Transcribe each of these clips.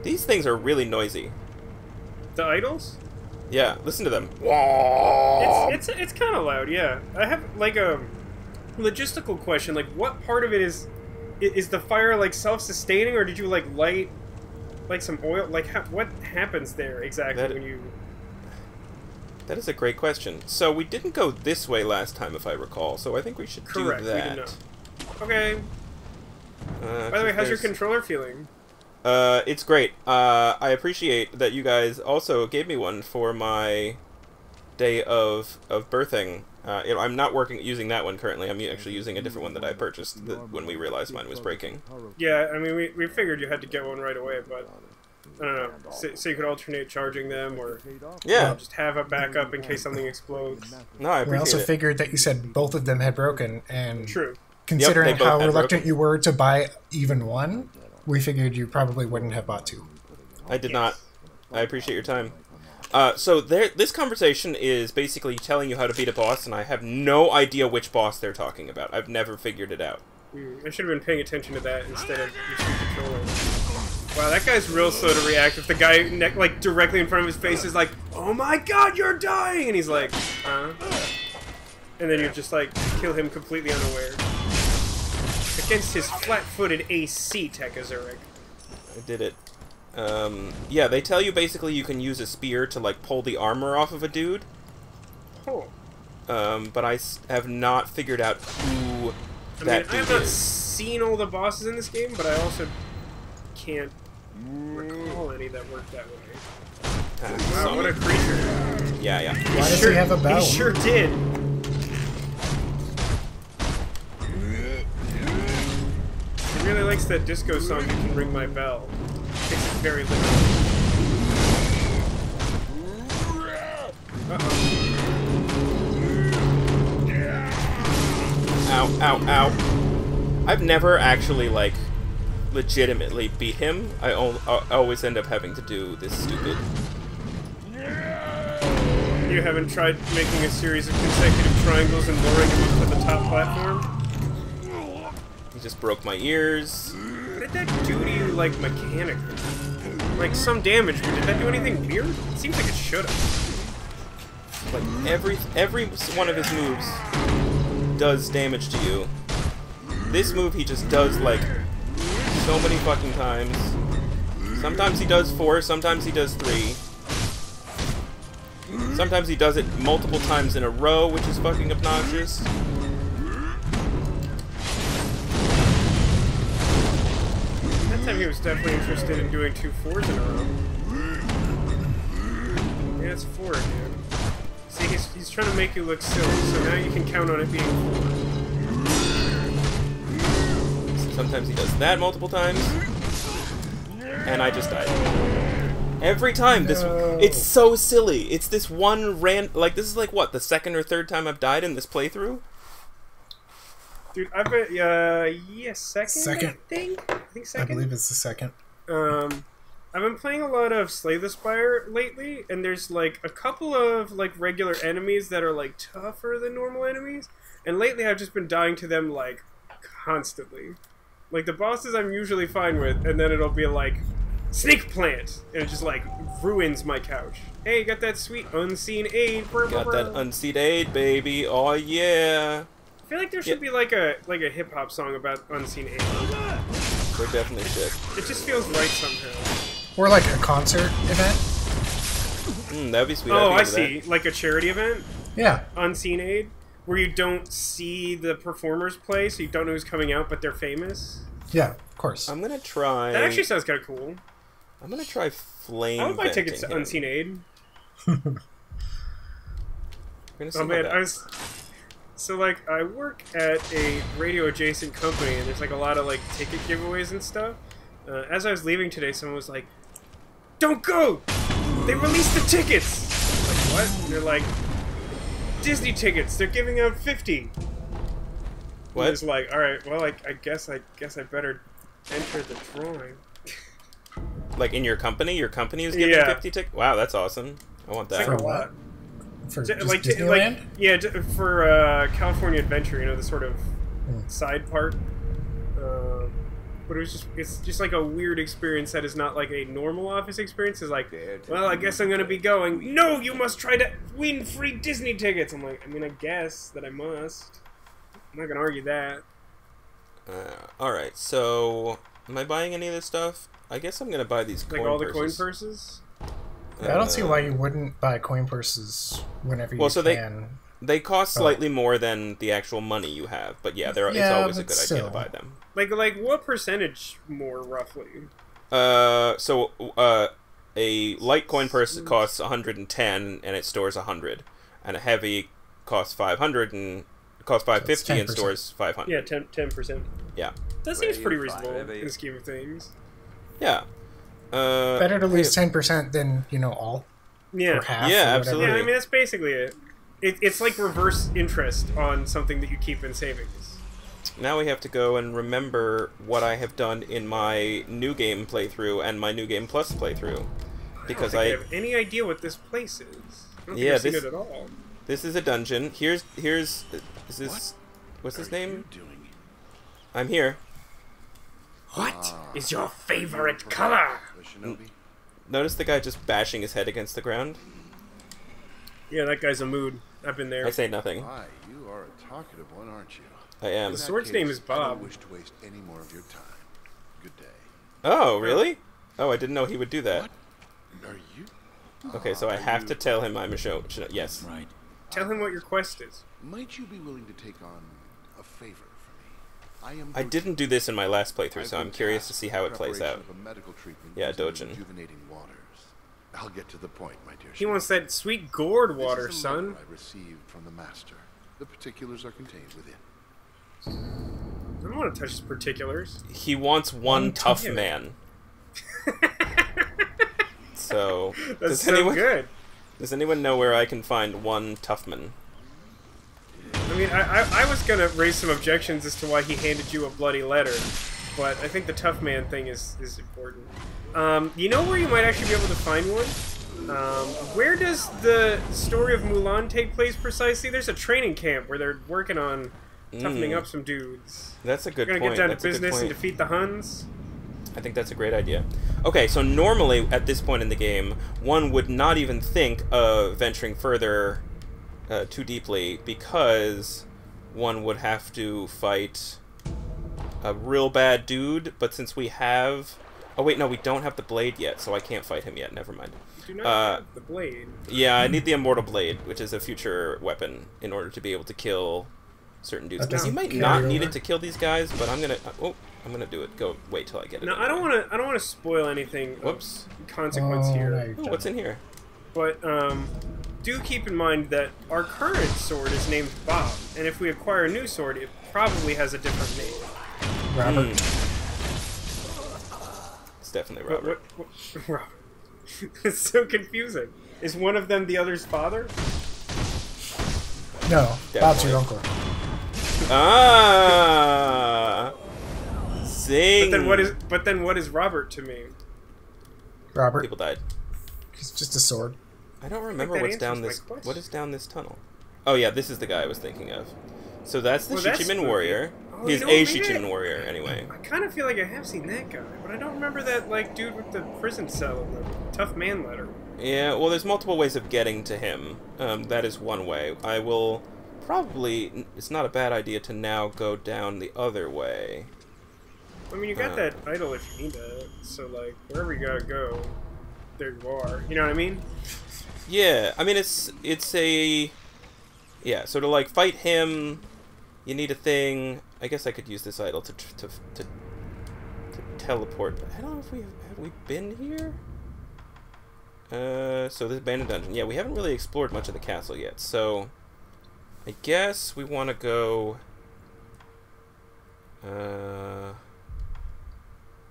These things are really noisy. The idols? Yeah, listen to them. It's kind of loud, yeah. I have, like, a logistical question. Like, what part of it is the fire, like, self-sustaining, or did you, like, light, like, some oil? Like, what happens there exactly when you... That is a great question. So, we didn't go this way last time, if I recall, so I think we should do that. We did not. Okay. By the way, how's your controller feeling? It's great. I appreciate that you guys also gave me one for my day of birthing. I'm not using that one currently. I'm actually using a different one that I purchased when we realized mine was breaking. Yeah, I mean, we figured you had to get one right away, but I don't know. So you could alternate charging them, or just have a backup in case something explodes. No, I appreciate We also it. figured that you said both of them had broken, and True. Considering how reluctant broken. you were to buy even one, we figured you probably wouldn't have bought two. I did not. I appreciate your time. So this conversation is basically telling you how to beat a boss, and I have no idea which boss they're talking about. I've never figured it out. I should have been paying attention to that instead of your controller. Wow, that guy's real slow to react. If the guy like directly in front of his face is like, "Oh my God, you're dying," and he's like, "Huh?" And then you just like kill him completely unaware. Against his flat-footed AC, TekAzurik. I did it. Yeah, they tell you basically you can use a spear to like pull the armor off of a dude. Oh. But I have not figured out who that dude I have not is. seen all the bosses in this game, but I also can't recall any that work that way. Wow, what a creature. Yeah. Why does he have a bell? He sure did. He really likes that disco song, You Can Ring My Bell. Takes it very literally. Ow, ow, ow. I've never actually, like, legitimately beat him. I always end up having to do this stupid... You haven't tried making a series of consecutive triangles and luring him up to the top platform? He just broke my ears. What did that do to you, like, mechanically? Like, some damage, but did that do anything weird? It seems like it should've. Like, every one of his moves does damage to you. This move he just does, like, so many fucking times. Sometimes he does 4, sometimes he does 3. Sometimes he does it multiple times in a row, which is fucking obnoxious. That time he was definitely interested in doing 2 4s in a row. Yeah, it's 4 again. See, he's trying to make you look silly, so now you can count on it being 4. Sometimes he does that multiple times. And I just died. Every time, it's so silly. It's this one like, this is like, what, the second or third time I've died in this playthrough? Dude, I've been, yeah, second? I think second. I believe it's the second. I've been playing a lot of Slay the Spire lately, and there's, like, a couple of, like, regular enemies that are, like, tougher than normal enemies, and lately I've just been dying to them, like, constantly. Like, the bosses I'm usually fine with, and then it'll be, like, Snake Plant! And it just, like, ruins my couch. Hey, got that sweet unseen aid. Got that unseen aid, baby. Oh, yeah. I feel like there should be, like a hip-hop song about unseen aid. There definitely should. It just feels right somehow. Or like a concert event. That'd be sweet. Oh, I see. Like a charity event? Yeah. Unseen aid? Where you don't see the performers play, so you don't know who's coming out, but they're famous? Yeah, of course. I'm gonna try... That actually sounds kind of cool. I'm gonna try flame I would buy tickets to venting Unseen Aid. We're gonna see Oh man, that. So like, I work at a radio-adjacent company, and there's like a lot of like ticket giveaways and stuff. As I was leaving today, someone was like, "Don't go! They released the tickets!" I'm like, what? And they're like, "Disney tickets, they're giving out 50. What? And it's like, alright, well, I guess I better enter the drawing. Like in your company? Your company is giving 50 tickets? Wow, that's awesome. I want that. For what? For just Like, Disneyland? yeah, for California Adventure, you know, the sort of side part. But it's just like a weird experience that is not like a normal office experience. It's like, well, I guess I'm gonna be going. No, you must try to win free Disney tickets. I'm like, I mean, I guess that I must. I'm not gonna argue that. Alright, so am I buying any of this stuff? I guess I'm gonna buy these coin purses. Like all the coin purses? I don't see why you wouldn't buy coin purses whenever you can. They cost slightly more than the actual money you have, but yeah, it's always a good idea to buy them. Like what percentage more roughly? A light coin purse costs 110 and it stores 100, and a heavy costs 500 and costs 550 and stores 500. Yeah, 10%. Yeah, that seems pretty reasonable in the scheme of things. Yeah. Better to lose 10% than all. Yeah. Or half. Yeah, absolutely. Yeah, I mean that's basically it. It's like reverse interest on something that you keep in savings. Now we have to go and remember what I have done in my new game playthrough and my new game plus playthrough, because I don't think I have any idea what this place is. I don't think I've seen it at all. This is a dungeon. What's his name? I'm here. What is your favorite color? Notice the guy just bashing his head against the ground? Yeah, that guy's a mood. I've been there. I say nothing. Hi, you are a talkative one, aren't you? I am. The sword's name is Bob. I don't wish to waste any more of your time. Good day. Oh, really? Oh, I didn't know he would do that. What? Are you? Okay, so I have to tell him I'm a show. Yes. Right. Tell him what your quest is. Might you be willing to take on a favor for me? I didn't do this in my last playthrough, so I'm curious to see how it plays out. Yeah, Dojin. I'll get to the point, my dear. He wants that sweet gourd water, son. I received from the master. The particulars are contained within. I don't want to touch his particulars. He wants one tough man. So, That's good. Does anyone know where I can find one tough man? I mean, I was gonna raise some objections as to why he handed you a bloody letter, but I think the tough man thing is important. You know where you might actually be able to find one? Where does the story of Mulan take place precisely? There's a training camp where they're working on toughening up some dudes. That's a good point. We're gonna get down to business and defeat the Huns. I think that's a great idea. Okay, so normally at this point in the game, one would not even think of venturing further too deeply, because one would have to fight a real bad dude, but since we have... Oh wait, no, we don't have the blade yet, so I can't fight him yet. Never mind. You do not have the blade. Yeah, I need the immortal blade, which is a future weapon, in order to be able to kill certain dudes. You might not need it to kill these guys, but I'm gonna. I'm gonna do it. Go wait till I get it. No, I don't want to spoil anything. Whoops. Of consequence here. Ooh, what's in here? But do keep in mind that our current sword is named Bob, and if we acquire a new sword, it probably has a different name. Robert. It's definitely Robert. What Robert? It's so confusing. Is one of them the other's father? No, Definitely. Bob's your uncle. Ah, zing. But then what is Robert to me? Robert. People died. He's just a sword. I don't remember what's down this. What is down this tunnel? Oh yeah, this is the guy I was thinking of. So that's the Shichiman warrior. Oh, He's a Shichiman warrior, anyway. I kind of feel like I have seen that guy, but I don't remember that dude with the prison cell and the tough man letter. Yeah, well, there's multiple ways of getting to him. That is one way. I will probably... It's not a bad idea to now go down the other way. I mean, you got that idol if you need it, so, wherever you gotta go, there you are. You know what I mean? Yeah, I mean, it's a... Yeah, so to, fight him, you need a thing... I guess I could use this idol to teleport, but I don't know if have we been here? So this abandoned dungeon. Yeah, we haven't really explored much of the castle yet, so I guess we want to go...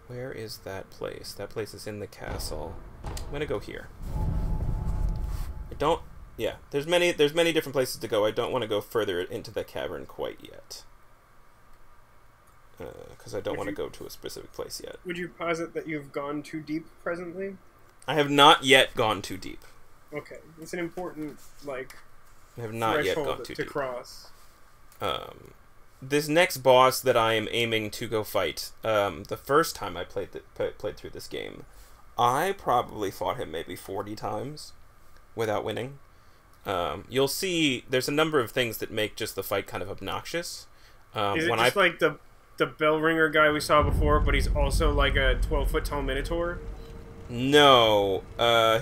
where is that place? That place is in the castle. I'm gonna go here. I don't... Yeah, there's many different places to go. I don't want to go further into the cavern quite yet. Because I don't want to go to a specific place yet. Would you posit that you've gone too deep presently? I have not yet gone too deep. Okay, it's an important I have not yet gone too to deep. cross. this next boss that I am aiming to go fight, the first time I played through this game, I probably fought him maybe 40 times without winning. You'll see there's a number of things that make just the fight kind of obnoxious. Is it just like the bell ringer guy we saw before, but he's also like a 12-foot tall minotaur? No,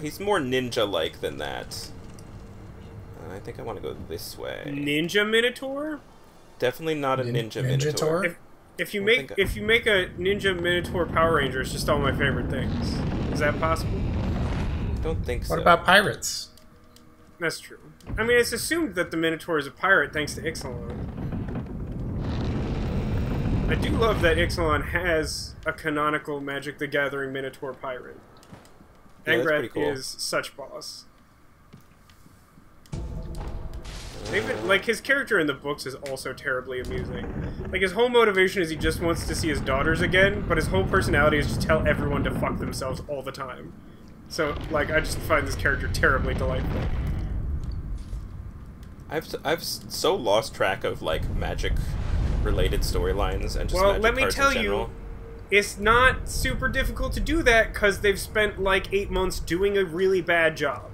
he's more ninja-like than that. I think I want to go this way. Ninja minotaur? Definitely not a ninja minotaur. If you make a ninja minotaur Power Ranger, it's just all my favorite things. Is that possible? I don't think so. What about pirates? That's true. I mean, it's assumed that the Minotaur is a pirate thanks to Ixalan. I do love that Ixalan has a canonical Magic the Gathering Minotaur pirate. Yeah, that's Angrath pretty cool. is such boss. Even, like, his character in the books is also terribly amusing. Like, his whole motivation is he just wants to see his daughters again, but his whole personality is just tell everyone to fuck themselves all the time. So, like, I just find this character terribly delightful. I've so lost track of, like, magic-related storylines and just well, magic let me cards tell in general. you, it's not super difficult to do that because they've spent, like, 8 months doing a really bad job.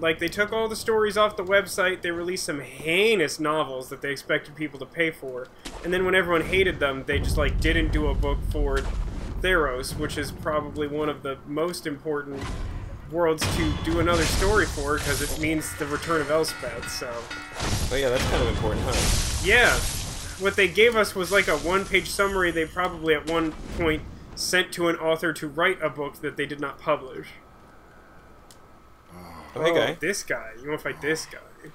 Like, they took all the stories off the website, they released some heinous novels that they expected people to pay for, and then when everyone hated them, they just, like, didn't do a book for Theros, which is probably one of the most important worlds to do another story for, because it means the return of Elspeth, so... Oh yeah, that's kind of important, huh? Yeah. What they gave us was like a one-page summary they probably at one point sent to an author to write a book that they did not publish. Oh, hey, guy. This guy. You want to fight this guy. It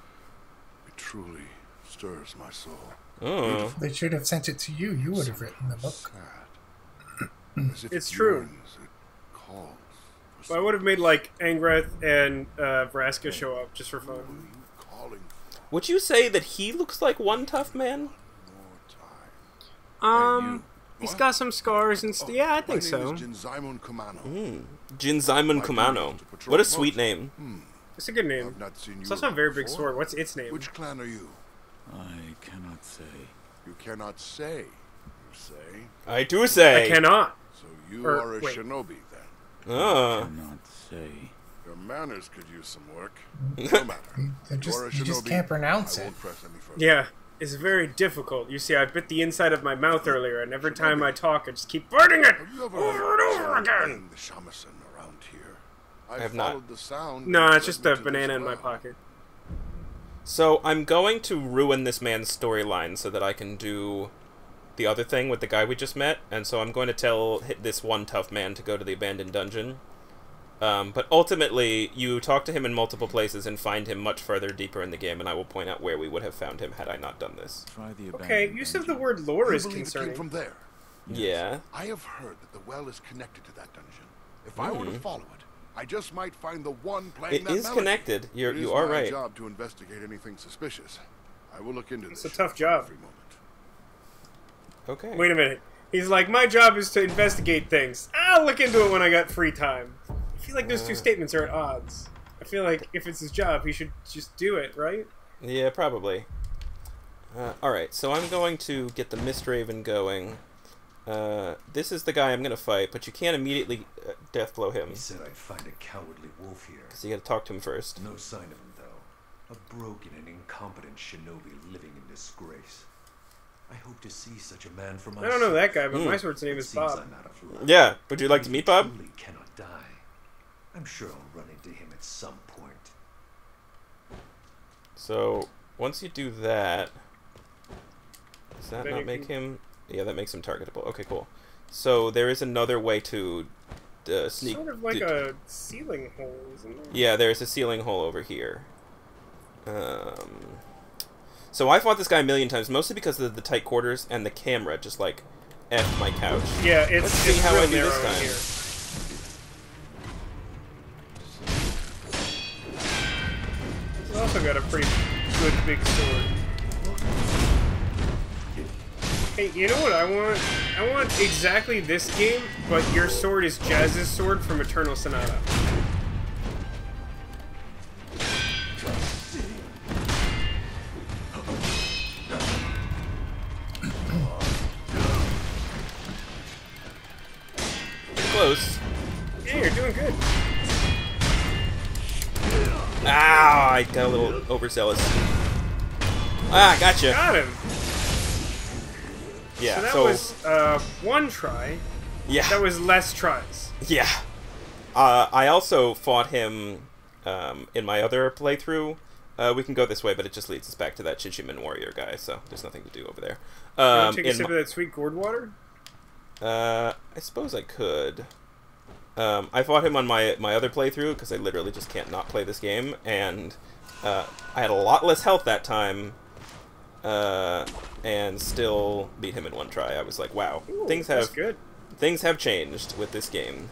truly stirs my soul. Oh. They should have sent it to you. You would have written the book. Sad. As if It's it true. yearns, it calls for But I would have made like Angrath and Vraska show up just for fun. something calling Would you say that he looks like one tough man? more time. He's got some scars and yeah, I think so. My name is Jinzaimon Kumano. Jin Simon Kumano. What a sweet name. It's a good name. I've not seen you It's also a very big before. sword. What's its name? Which clan are you? I cannot say. You cannot say. You say. I do say. I cannot. So you Or, are a wait. shinobi then. Cannot say. Your manners could use some work. No matter. You just can't pronounce I it. won't press any further. Yeah, it's very difficult. You see, I bit the inside of my mouth earlier, and every time I talk, I just keep burning it Have you ever over and over again. the shamisen around here? I have not. followed the sound No, that it's led just me a to banana this in my well. pocket. So I'm going to ruin this man's storyline so that I can do the other thing with the guy we just met, and so I'm going to tell this one tough man to go to the abandoned dungeon. But ultimately, you talk to him in multiple places and find him much further deeper in the game, and I will point out where we would have found him had I not done this. Try the Okay, abandoned use of the dungeon. word lore You is believe it came concerning. from there? Yeah. I have heard that the well is connected to that dungeon. If I were to follow it, I just might find the one playing It that is melody. connected. It You is are my right. job to investigate anything suspicious. I will look into It's this. a tough job. Every moment. Okay. Wait a minute. He's like, my job is to investigate things. I'll look into it when I got free time. I feel like those two statements are at odds. I feel like if it's his job, he should just do it, right? Yeah, probably. Alright, so I'm going to get the Mistraven going. This is the guy I'm going to fight, but you can't immediately deathblow him. He said I'd find a cowardly wolf here. So you got to talk to him first. No sign of him, though. A broken and incompetent shinobi living in disgrace. I hope to see such a man for myself. I don't know that guy, but my sword's name is Seems Bob. I'm out of luck. Yeah, would you like to meet Bob? Truly cannot die. I'm sure I'll run into him at some point. So, once you do that... Does that Then not you make can- him... Yeah, that makes him targetable. Okay, cool. So, there is another way to sneak... Sort of like a ceiling hole, isn't it? Yeah, there's a ceiling hole over here. So I fought this guy a million times, mostly because of the tight quarters and the camera just, like, F my couch. Yeah, it's, Let's see it's how real I do narrow this in time. here. He's also got a pretty good big sword. Hey, you know what I want? I want exactly this game, but your sword is Jazz's sword from Eternal Sonata. close. Yeah, you're doing good. Ah, I got a little overzealous. Ah, gotcha. Got him. Yeah, So that was one try. yeah, That was less tries. yeah. I also fought him in my other playthrough. We can go this way, but it just leads us back to that Chichiman warrior guy, so there's nothing to do over there. You want to take a sip of that sweet gourd water? I suppose I could. I fought him on my other playthrough, because I literally just can't not play this game, and I had a lot less health that time, and still beat him in one try. I was like, wow, Ooh, things that's good. Things have changed with this game,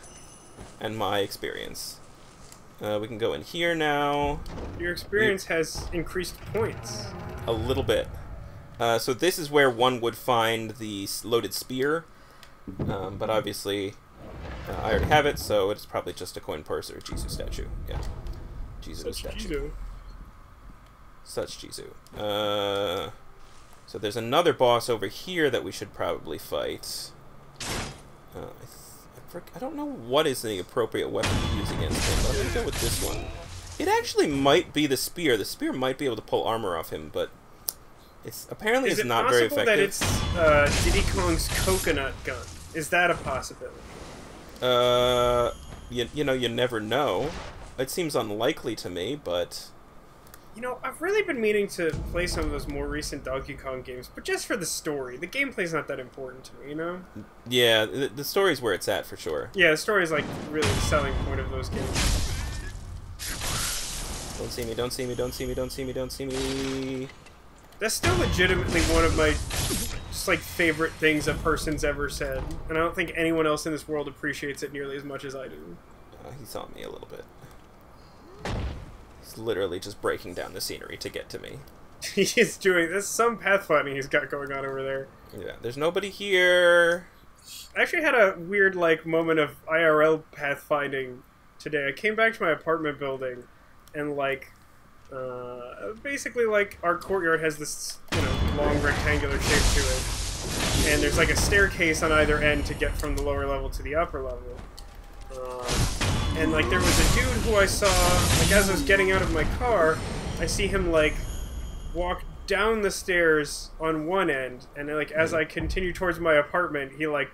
and my experience. We can go in here now. Your experience has increased points. A little bit. So this is where one would find the loaded spear, but obviously I already have it, so it's probably just a coin purse or a Jizu statue. Yeah, Jizu statue. Such Jizu. So there's another boss over here that we should probably fight. I don't know what is the appropriate weapon to use against him, but I'm gonna go with this one. It actually might be the spear. The spear might be able to pull armor off him, but it's apparently it's not very effective. Is it possible that it's Diddy Kong's coconut gun? Is that a possibility? You know, you never know. It seems unlikely to me, but... You know, I've really been meaning to play some of those more recent Donkey Kong games, but just for the story. The gameplay's not that important to me, you know? Yeah, the story's where it's at, for sure. Yeah, the story's, like, really the selling point of those games. Don't see me, don't see me, don't see me, don't see me, don't see me... That's still legitimately one of my, just, like, favorite things a person's ever said. And I don't think anyone else in this world appreciates it nearly as much as I do. He's on me a little bit. He's literally just breaking down the scenery to get to me. He's doing... There's some pathfinding he's got going on over there. Yeah, there's nobody here. I actually had a weird, like, moment of IRL pathfinding today. I came back to my apartment building, and, like, basically, like, our courtyard has this, you know, long rectangular shape to it. And there's, like, a staircase on either end to get from the lower level to the upper level. And, like, there was a dude who I saw, like, as I was getting out of my car, I see him, like, walk down the stairs on one end, and, like, as I continue towards my apartment, he, like,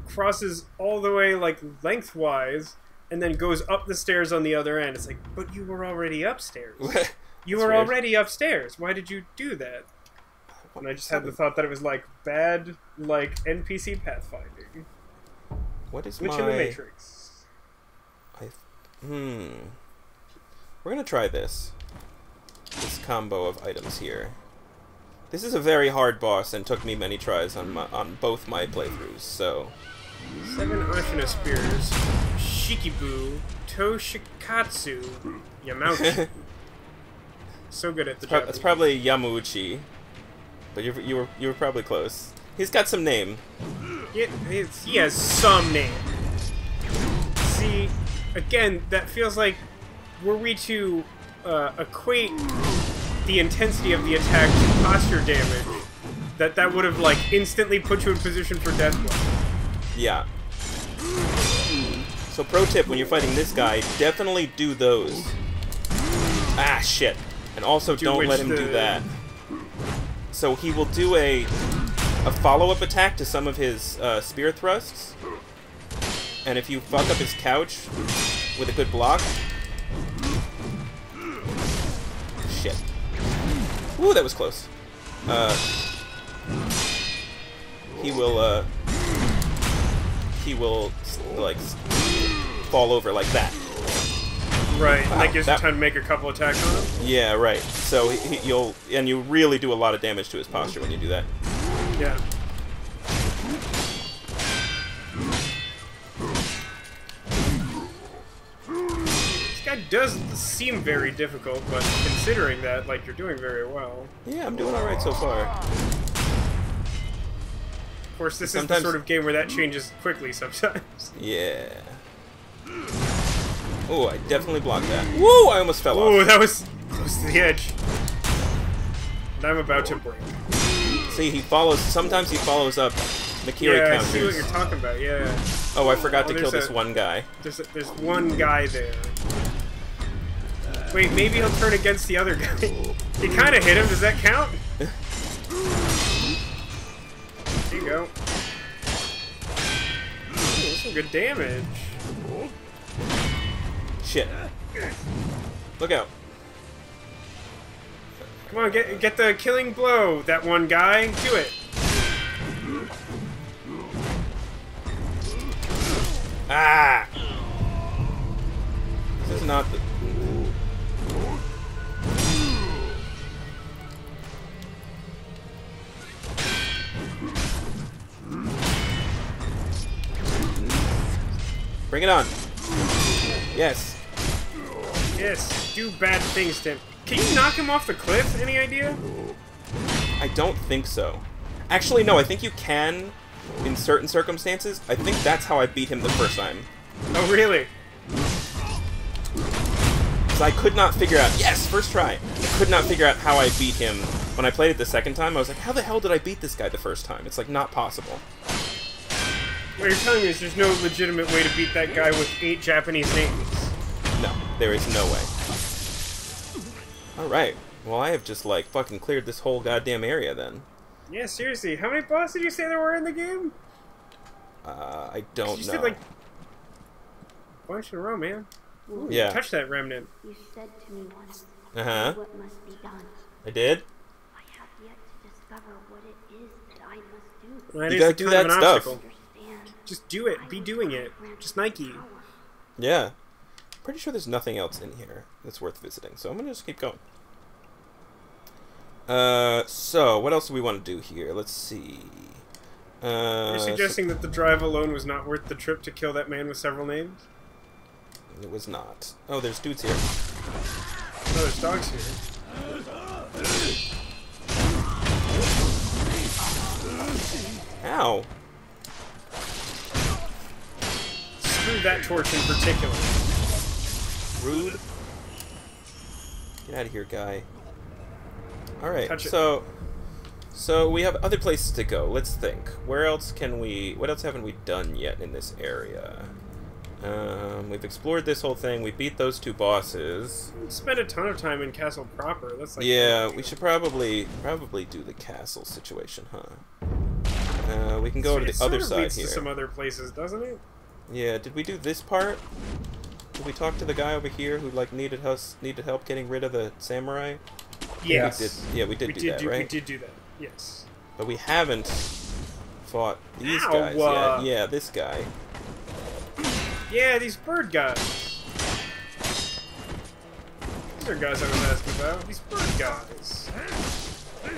crosses all the way, like, lengthwise, and then goes up the stairs on the other end. It's like, but you were already upstairs. You were already upstairs. Why did you do that? And I just had the thought that it was, like, bad, like, NPC pathfinding. What is Which in the Matrix? We're gonna try this. This combo of items here. This is a very hard boss and took me many tries on both my playthroughs, so... 7 Ashina Spears, Shikibu, Toshikatsu, Yamauchi. So good at the job. That's probably Yamauchi, but you were probably close. He's got some name. Yeah, he has some name. See, again, that feels like, were we to equate the intensity of the attack to posture damage, that would have, like, instantly put you in position for death blow. Yeah. So pro tip, when you're fighting this guy, definitely do those. Ah, shit. And also don't let him do that. So he will do a follow-up attack to some of his spear thrusts. And if you fuck up his couch with a good block... Shit. Ooh, that was close. He will, like, fall over like that. Right, Wow, and that gives you time to make a couple attacks on him? Yeah, right. So you really do a lot of damage to his posture when you do that. Yeah. This guy does seem very difficult, but considering that, like, you're doing very well. Yeah, I'm doing alright so far. Of course, this is the sort of game where that changes quickly sometimes. Yeah. Oh, I definitely blocked that. Woo! I almost fell off. Ooh, that was close to the edge. And I'm about to break. See, he follows. Sometimes he follows up Nakiri Yeah, I counters. see what you're talking about. Yeah. Oh, I forgot to Oh, kill there's this a- one guy. There's one guy there. Wait, maybe he'll turn against the other guy. He kind of hit him. Does that count? There you go. Ooh, that's some good damage. Shit. Look out. Come on, get the killing blow. That one guy. Do it. Ah! This is not the... Bring it on. Yes. Yes, do bad things to him. Can you knock him off the cliff? Any idea? I don't think so. Actually, no, I think you can in certain circumstances. I think that's how I beat him the first time. Oh, really? Because I could not figure out... Yes, first try. I could not figure out how I beat him. When I played it the second time, I was like, how the hell did I beat this guy the first time? It's, like, not possible. What you're telling me is there's no legitimate way to beat that guy with 8 Japanese names. No, there is no way. Alright. Well, I have just, like, fucking cleared this whole goddamn area, then. Yeah, seriously. How many bosses did you say there were in the game? I don't You know. said, like, a bunch in a row, man. Ooh, Yeah. Touch that remnant. You said to me once Uh-huh. what must be done. I did? I have yet to discover what it is that I must do. That You is gotta a do kind of that an stuff. obstacle. Understand? Just do it. Be doing it. Just Nike. Yeah. Pretty sure there's nothing else in here that's worth visiting, so I'm gonna just keep going. So, what else do we want to do here? Let's see. You're suggesting that the drive alone was not worth the trip to kill that man with several names? It was not. Oh, there's dudes here. Oh, there's dogs here. Ow. Screw that torch in particular. Rude. Get out of here, guy. Alright, Touch it. so we have other places to go. Let's think. Where else can we... What else haven't we done yet in this area? We've explored this whole thing. We beat those 2 bosses. Spend a ton of time in Castle proper. That's like Yeah, we should probably do the castle situation, huh? We can go to It the sort other of side leads here. to some other places, doesn't it? Yeah, did we do this part? Did we talk to the guy over here who like needed help getting rid of the samurai? Yes. We did do that, right? We did do that. Yes. But we haven't fought these Ow, guys yet. Yeah, this guy. Yeah, these bird guys. These are guys I was asking about. These bird guys.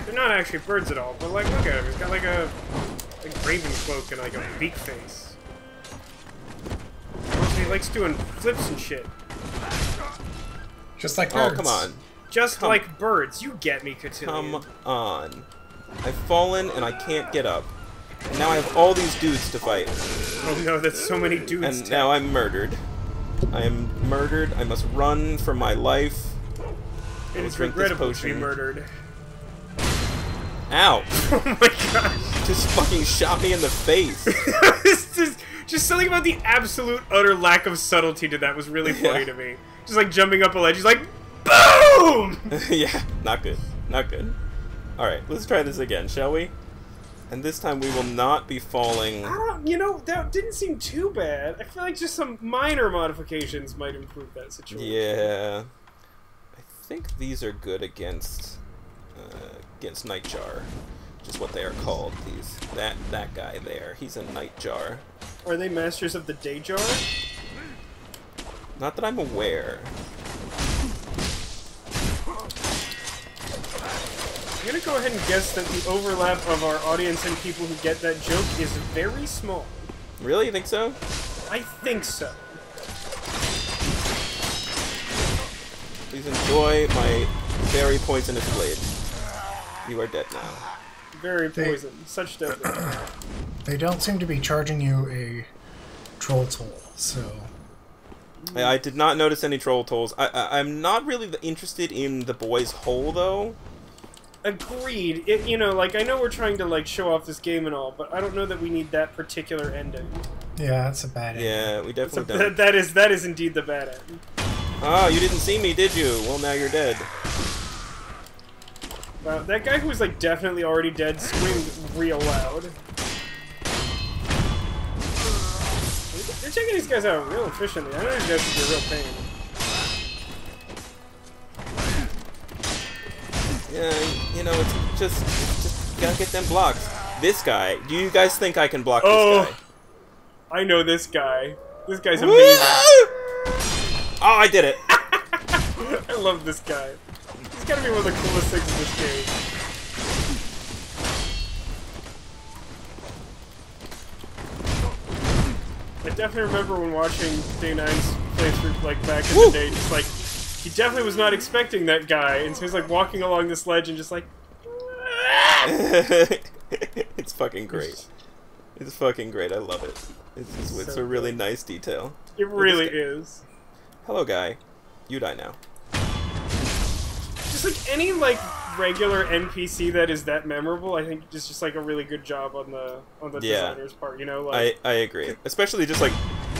They're not actually birds at all, but like, look at him. He's got like a raven cloak and like a beak face. Also, he likes doing flips and shit. Just like Oh, birds. come on. Just like birds. You get me, Cotillion. Come on. I've fallen and I can't get up. And now I have all these dudes to fight. Oh no, that's so many dudes. And now I'm murdered. I am murdered. I must run for my life. It is drink this regrettable to be potion. murdered. Ow! Oh my gosh. Just fucking shot me in the face. just something about the absolute utter lack of subtlety to that was really funny Yeah. to me. Just like jumping up a ledge, he's like, BOOM! Yeah, not good. Not good. Alright, let's try this again, shall we? And this time we will not be falling. I don't, you know, that didn't seem too bad. I feel like just some minor modifications might improve that situation. Yeah. I think these are good against Nightjar. Just what they are called. These that guy there. He's a Nightjar. Are they masters of the day jar? Not that I'm aware. I'm gonna go ahead and guess that the overlap of our audience and people who get that joke is very small. Really? You think so? I think so. Please enjoy my very poisonous blade. You are dead now. Very poison. Such deadly. They don't seem to be charging you a troll toll, so... I did not notice any troll tolls. I'm not really interested in the boy's hole, though. Agreed. It, you know, like, I know we're trying to, like, show off this game and all, but I don't know that we need that particular ending. Yeah, that's a bad ending. Yeah, we definitely don't. That is indeed the bad end. Oh, you didn't see me, did you? Well, now you're dead. Wow, that guy who was, like, definitely already dead screamed real loud. You're taking these guys out real efficiently. I know these guys can be a real pain. Yeah, you know, it's just gotta get them blocks. This guy, do you guys think I can block this guy? I know this guy. This guy's amazing. Oh, I did it. I love this guy. He's gotta be one of the coolest things in this game. I definitely remember when watching Day 9's playthrough, like, back in the day, just like, he definitely was not expecting that guy, and so he's like walking along this ledge and just like... It's fucking great. It's fucking great, I love it. It's So a really nice detail. It really is. Hello, guy. You die now. Just like any like regular NPC that is that memorable, I think it's just like a really good job on the designer's part. You know, like I agree. Especially just like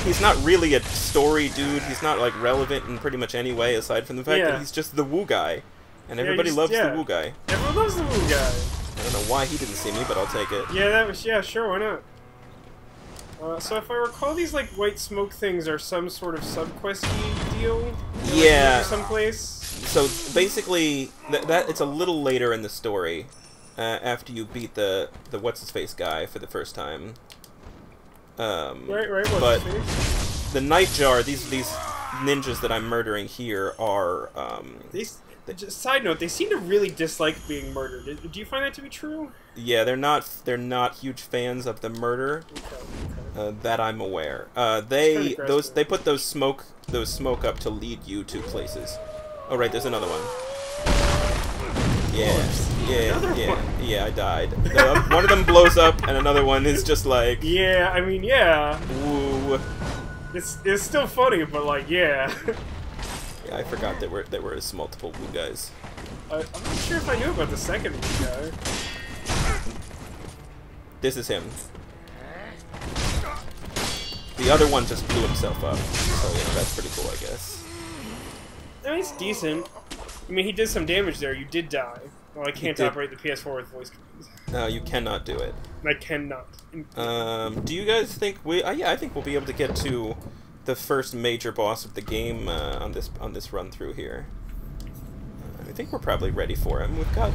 he's not really a story dude. He's not like relevant in pretty much any way aside from the fact that he's just the woo guy, and everybody loves the woo guy. Everyone loves the woo guy. I don't know why he didn't see me, but I'll take it. Yeah, sure, why not? So if I recall, these like white smoke things are some sort of subquesty deal. Yeah. Someplace. So basically, that it's a little later in the story, after you beat the what's his face guy for the first time. Right. But the Nightjar, these ninjas that I'm murdering here are Just side note, they seem to really dislike being murdered. Do you find that to be true? Yeah, they're not huge fans of the murder. Okay. That I'm aware. They put those smoke up to lead you to places. Oh right, there's another one. Yeah, I died. One of them blows up, and another one is just like... Yeah, I mean, yeah. Woo. It's still funny, but like, yeah. Yeah, I forgot there were multiple woo guys. I'm not sure if I knew about the second woo guy. This is him. The other one just blew himself up, so yeah, that's pretty cool, I guess. I mean, it's decent. I mean, he did some damage there. You did die. Well, I can't operate the PS4 with voice commands. No, you cannot do it. I cannot. Do you guys think yeah, I think we'll be able to get to the first major boss of the game on this run through here. I think we're probably ready for him. We've got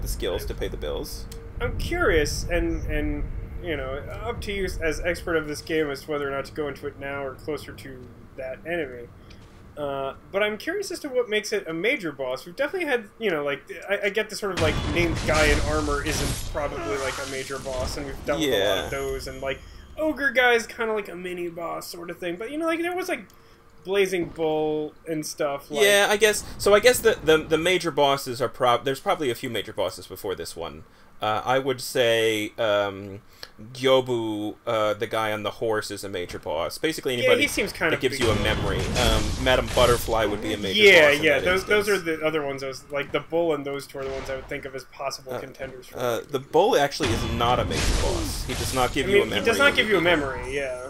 the skills to pay the bills. I'm curious, and you know, up to you as expert of this game as to whether or not to go into it now or closer to that enemy. But I'm curious as to what makes it a major boss. We've definitely had, you know, like, I get the sort of, like, named guy in armor isn't probably, like, a major boss, and we've dealt with a lot of those, and, like, ogre guy's kind of like a mini boss sort of thing. But, you know, like, there was, like, Blazing Bull and stuff. Like... Yeah, I guess. So I guess the major bosses are there's probably a few major bosses before this one. I would say Gyobu, the guy on the horse, is a major boss. Basically, anybody he seems kind that of gives you a memory. Madam Butterfly would be a major boss. Yeah, those are the other ones. Like the bull and those two are the ones I would think of as possible contenders. For the bull actually is not a major boss. He does not give you a memory. He does not give you a memory, yeah.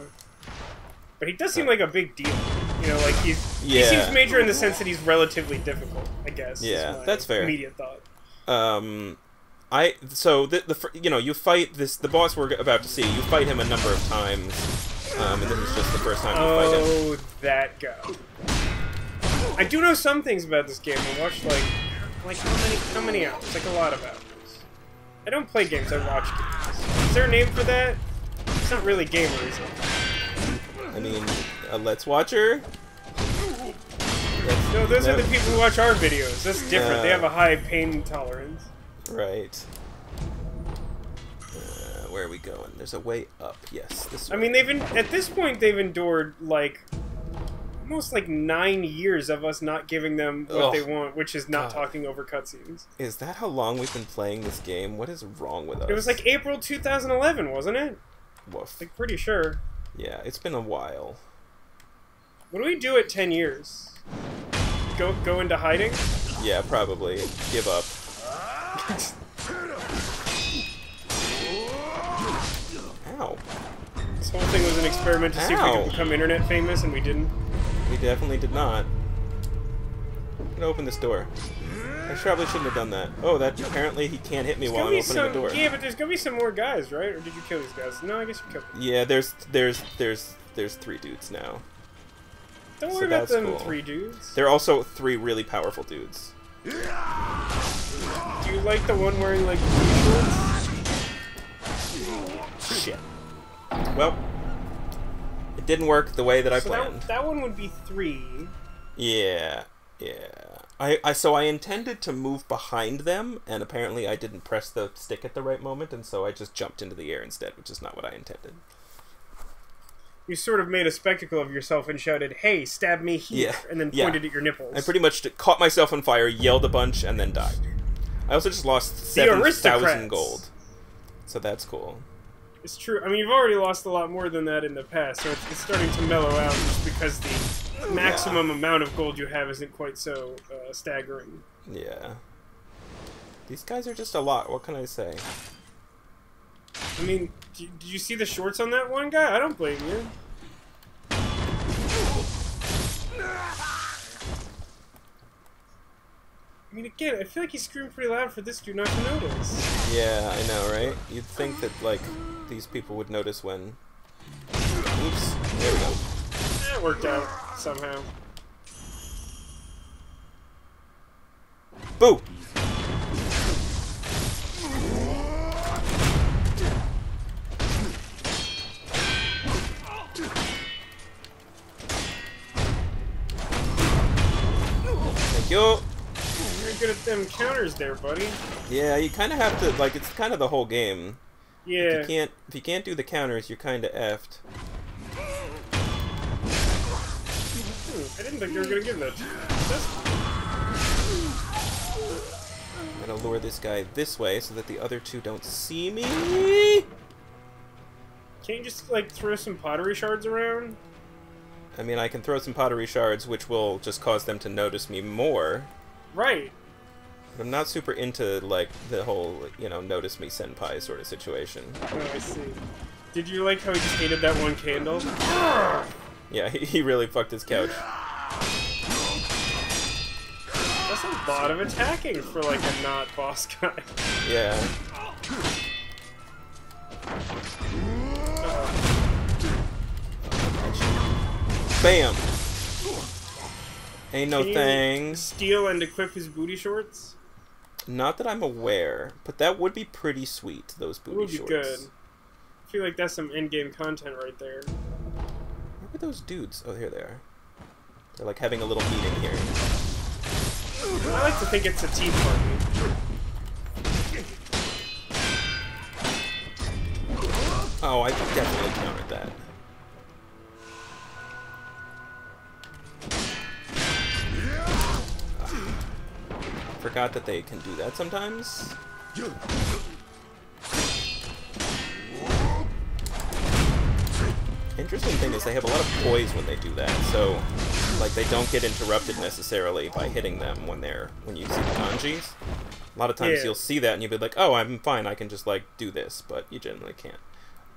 But he does seem like a big deal. You know, like he seems major in the sense that he's relatively difficult, I guess. Yeah, that's fair. Immediate thought. You know, you fight the boss we're about to see. You fight him a number of times, and this is just the first time you fight him. Oh, that guy. I do know some things about this game. I watched like how many hours? Like a lot of hours. I don't play games. I watch games. Is there a name for that? It's not really gamer, is it? I mean, a Let's Watcher. No, those are the people who watch our videos. That's different. They have a high pain tolerance. Right. Where are we going? There's a way up. Yes, this way. I mean, at this point they've endured like almost like 9 years of us not giving them what they want, which is not talking over cutscenes. Is that how long we've been playing this game? What is wrong with us? It was like April 2011, wasn't it? Woof. Like pretty sure. Yeah, it's been a while. What do we do at 10 years? Go into hiding? Yeah, probably. Give up. Ow. This whole thing was an experiment to see if we Ow. could become internet famous, and we didn't. We definitely did not. I'm gonna open this door. I probably shouldn't have done that. Oh, that apparently he can't hit me while I'm opening the door. Yeah, but there's gonna be some more guys, right? Or did you kill these guys? No, I guess you killed them. Yeah, there's 3 dudes now. Don't So worry about that's them cool. 3 dudes. There are also 3 really powerful dudes. Do you like the one wearing like blue shorts? Shit. Well, it didn't work the way that I planned. That one would be 3. Yeah. So I intended to move behind them, and apparently I didn't press the stick at the right moment, and so I just jumped into the air instead, which is not what I intended. You sort of made a spectacle of yourself and shouted, "Hey, stab me here," Yeah. and then pointed at your nipples. I pretty much caught myself on fire, yelled a bunch, and then died. I also just lost 7,000 aristocrats. gold. So that's cool. It's true. I mean, you've already lost a lot more than that in the past, so it's starting to mellow out just because the maximum amount of gold you have isn't quite so staggering. Yeah. These guys are just a lot, what can I say? I mean, did you see the shorts on that one guy? I don't blame you. I mean, again, I feel like he screamed pretty loud for this dude not to notice. Yeah, I know, right? You'd think that, like, these people would notice when... Oops. There we go. That worked out, somehow. Boo! Thank you! You're good at them counters there, buddy. Yeah, you kind of have to, like, it's kind of the whole game. Yeah. If you can't do the counters, you're kind of effed. I didn't think you were gonna give that to you. I'm gonna lure this guy this way so that the other 2 don't see me. Can't you just, like, throw some pottery shards around? I mean, I can throw some pottery shards, which will just cause them to notice me more. Right. But I'm not super into, like, the whole, you know, notice me senpai sort of situation. Oh, I see. Did you like how he just hated that one candle? Yeah, he really fucked his couch. That's a lot of attacking for, like, a not boss guy. Yeah. Bam! Ain't no Can you things. steal and equip his booty shorts? Not that I'm aware, but that would be pretty sweet, those It booty would be shorts. good. I feel like that's some in-game content right there. Where were those dudes? Oh, here they are. They're like having a little meeting here. I like to think it's a tea party. Oh, I definitely countered that. Forgot that they can do that sometimes. Interesting thing is they have a lot of poise when they do that, so like they don't get interrupted necessarily by hitting them when you see the kanjis. A lot of times you'll see that and you'll be like, oh, I'm fine, I can just like do this, but you generally can't.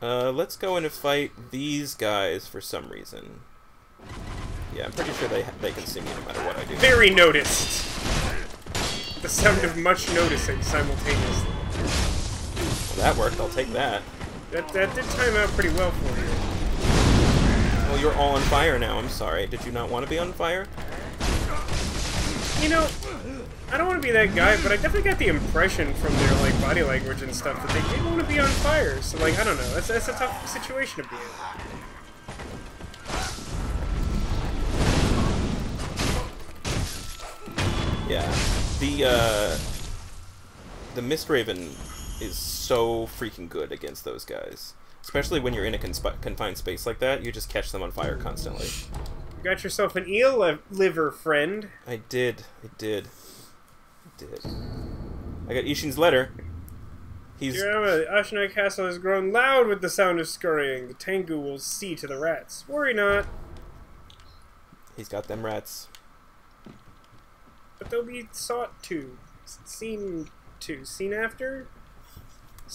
Let's go in and fight these guys for some reason. Yeah, I'm pretty sure they can see me no matter what I do. Very noticed. The sound of much noticing simultaneously. Well, that worked, I'll take that. That did time out pretty well for you. Well, you're all on fire now, I'm sorry. Did you not want to be on fire? You know, I don't want to be that guy, but I definitely got the impression from their like body language and stuff that they didn't want to be on fire. So like, I don't know. That's a tough situation to be in. Yeah. The Mistraven is so freaking good against those guys. Especially when you're in a confined space like that, you just catch them on fire constantly. You got yourself an eel liver, friend. I did. I got Ishin's letter. He's... The Ashnai Castle has grown loud with the sound of scurrying. The Tengu will see to the rats. Worry not. He's got them rats. But they'll be sought to. Seen to? Seen after?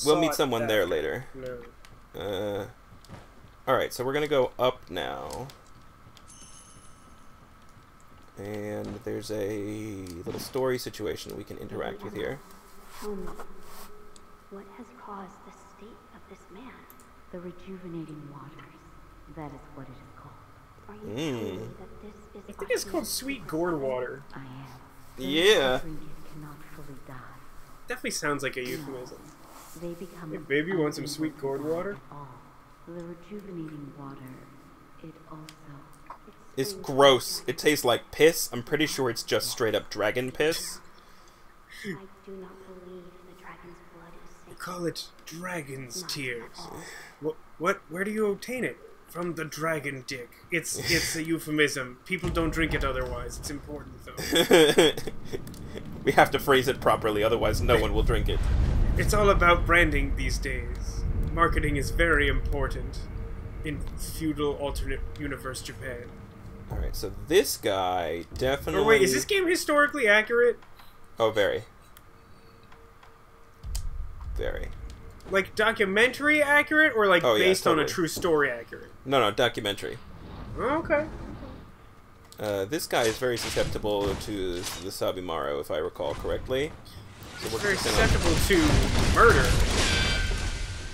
We'll Sought meet someone there after. later. No. Alright, so we're gonna go up now. And there's a little story situation we can interact with here. Tell me, what has caused the state of this man? The rejuvenating waters. That is what it is called. Are you telling me that this is I think it's called sweet gourd water. I am. Yeah. Those who drink it cannot fully die. Definitely sounds like a euphemism. They become Hey, baby, want some sweet gourd water? all. The rejuvenating water, it also... It's gross. It tastes like piss. I'm pretty sure it's just straight up dragon piss. I do not believe the dragon's blood is They sacred. call it dragon's tears. Where do you obtain it? From the dragon dick. It's a euphemism. People don't drink it otherwise. It's important though. We have to phrase it properly, otherwise no one will drink it. It's all about branding these days. Marketing is very important in feudal alternate universe Japan. Alright, so this guy definitely... Oh wait, is this game historically accurate? Oh, very. Very. Like documentary accurate or like Oh, yeah, based on a totally. true story accurate? No, documentary. Okay. This guy is very susceptible to the Sabimaru, if I recall correctly. So we're Very just gonna- susceptible to murder.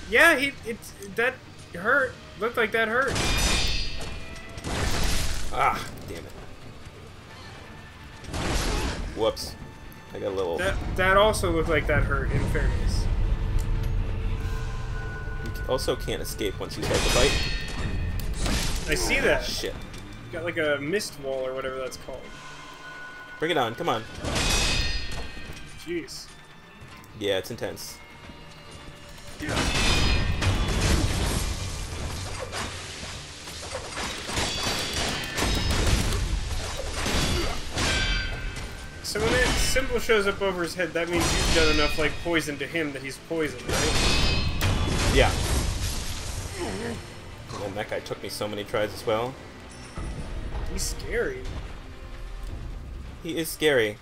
Yeah, that hurt. Looked like that hurt. Ah, damn it. Whoops. I got a little... That also looked like that hurt, in fairness. You also can't escape once you start the fight. I see that. Shit. Got like a mist wall or whatever that's called. Bring it on, come on. Jeez. Yeah, it's intense. So when that symbol shows up over his head, that means you've done enough like poison to him that he's poisoned, right? Yeah. And that guy took me so many tries as well. He's scary. He is scary.